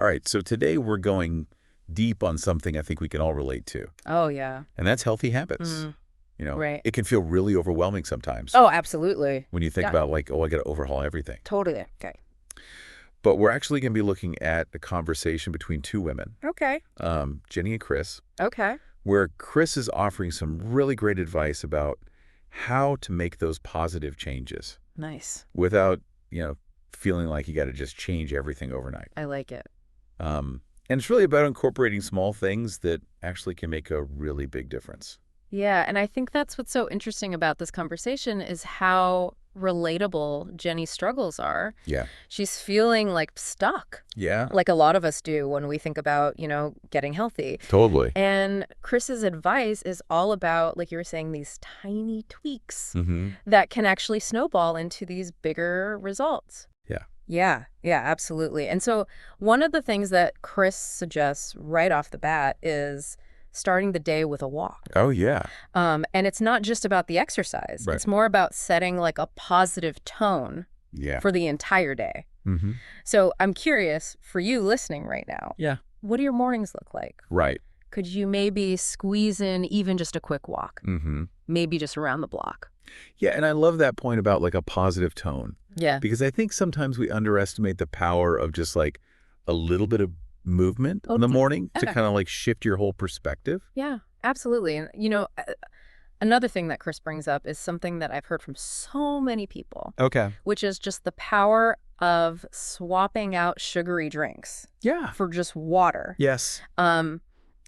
All right, so today we're going deep on something I think we can all relate to, Oh, yeah. and that's healthy habits. Mm, You know, right. it can feel really overwhelming sometimes Oh, absolutely. when you think Yeah. about like, oh, I got to overhaul everything. Totally. Okay. But we're actually going to be looking at a conversation between two women, Okay. Jenny and Chris, Okay. where Chris is offering some really great advice about how to make those positive changes Nice. without, feeling like you got to just change everything overnight. I like it. And it's really about incorporating small things that actually can make a really big difference. Yeah, and I think that's what's so interesting about this conversation is how relatable Jenny's struggles are. Yeah. She's feeling like stuck, Yeah, like a lot of us do when we think about, getting healthy. totally. And Chris's advice is all about, like you were saying, these tiny tweaks Mm-hmm. that can actually snowball into these bigger results. Yeah. Yeah, absolutely. And so one of the things that Chris suggests right off the bat is starting the day with a walk. Oh, yeah. And it's not just about the exercise. Right. It's more about setting like a positive tone Yeah. for the entire day. Mm-hmm. So I'm curious for you listening right now. Yeah. What do your mornings look like? Right. Could you maybe squeeze in even just a quick walk? Mm-hmm. Maybe just around the block? Yeah, and I love that point about like a positive tone, Yeah. because I think sometimes we underestimate the power of just like a little bit of movement in the morning to yeah. kind of like shift your whole perspective. Yeah, absolutely. And, another thing that Chris brings up is something that I've heard from so many people, Okay. which is just the power of swapping out sugary drinks Yeah. for just water. Yes.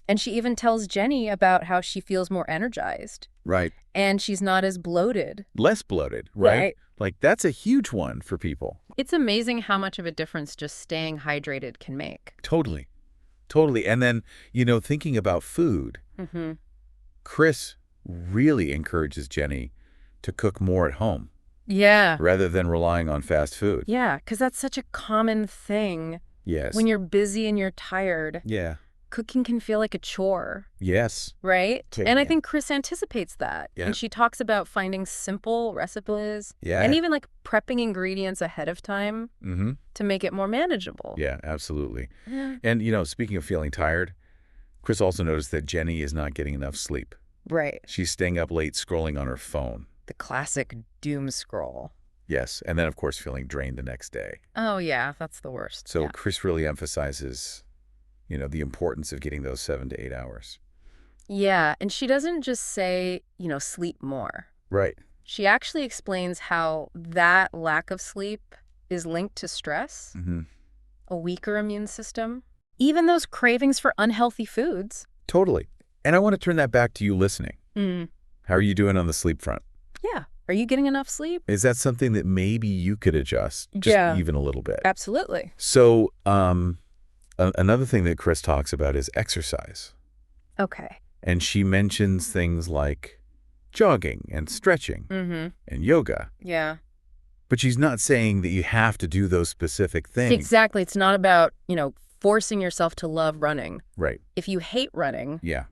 And she even tells Jenny about how she feels more energized Right. and she's not as bloated. Less bloated, right? Right. Like that's a huge one for people. It's amazing how much of a difference just staying hydrated can make. Totally. Totally. And then, thinking about food, Mm-hmm. Chris really encourages Jenny to cook more at home Yeah. rather than relying on fast food. Yeah, because that's such a common thing. Yes. When you're busy and you're tired, Yeah. cooking can feel like a chore. Yes. Right? Okay, And I yeah. think Chris anticipates that. Yeah. And she talks about finding simple recipes Yeah. and even like prepping ingredients ahead of time Mm-hmm. to make it more manageable. Yeah, absolutely. Yeah. And, speaking of feeling tired, Chris also noticed that Jenny is not getting enough sleep. Right. She's staying up late scrolling on her phone. The classic doom scroll. Yes. And then, of course, feeling drained the next day. Oh, yeah, that's the worst. So Yeah. Chris really emphasizes, the importance of getting those 7 to 8 hours. Yeah, and she doesn't just say, sleep more. Right. She actually explains how that lack of sleep is linked to stress, Mm-hmm. a weaker immune system, even those cravings for unhealthy foods. Totally. And I want to turn that back to you listening. Mm. How are you doing on the sleep front? Yeah. Are you getting enough sleep? Is that something that maybe you could adjust just Yeah. even a little bit? Absolutely. So another thing that Chris talks about is exercise. Okay. And she mentions things like jogging and stretching Mm-hmm. and yoga. Yeah. But she's not saying that you have to do those specific things. Exactly. It's not about, forcing yourself to love running. Right. If you hate running, Yeah.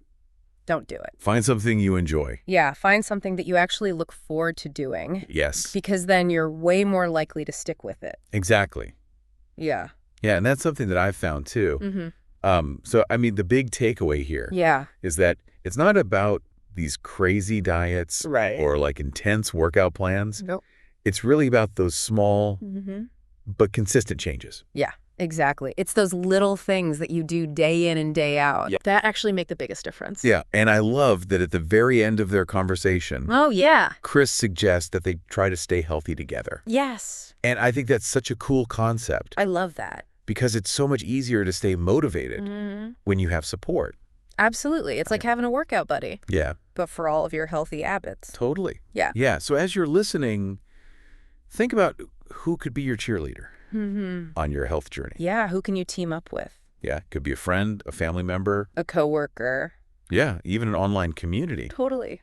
don't do it. Find something you enjoy. Yeah. Find something that you actually look forward to doing Yes. because then you're way more likely to stick with it. Exactly. Yeah. Yeah, and that's something that I've found too. Mm-hmm. So, I mean, the big takeaway here Yeah. is that it's not about these crazy diets Right. or like intense workout plans. Nope. It's really about those small Mm-hmm. but consistent changes. Yeah. Exactly. It's those little things that you do day in and day out Yeah. that actually make the biggest difference. Yeah, and I love that at the very end of their conversation, Oh, yeah. Chris suggests that they try to stay healthy together. Yes. And I think that's such a cool concept I love that. because it's so much easier to stay motivated Mm-hmm. when you have support. Absolutely. It's like having a workout buddy, Yeah, but for all of your healthy habits. totally. Yeah. Yeah, so as you're listening, think about who could be your cheerleader Mm-hmm. on your health journey. Yeah. Who can you team up with? Yeah, could be a friend, a family member. A coworker. Yeah, even an online community, Totally.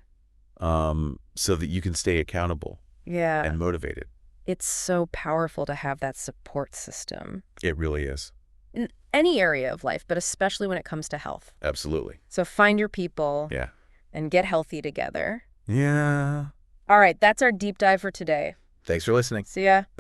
so that you can stay accountable Yeah. and motivated. It's so powerful to have that support system It really is. in any area of life, but especially when it comes to health. Absolutely. So find your people Yeah. and get healthy together. Yeah. All right. That's our deep dive for today. Thanks for listening. See ya. Bye.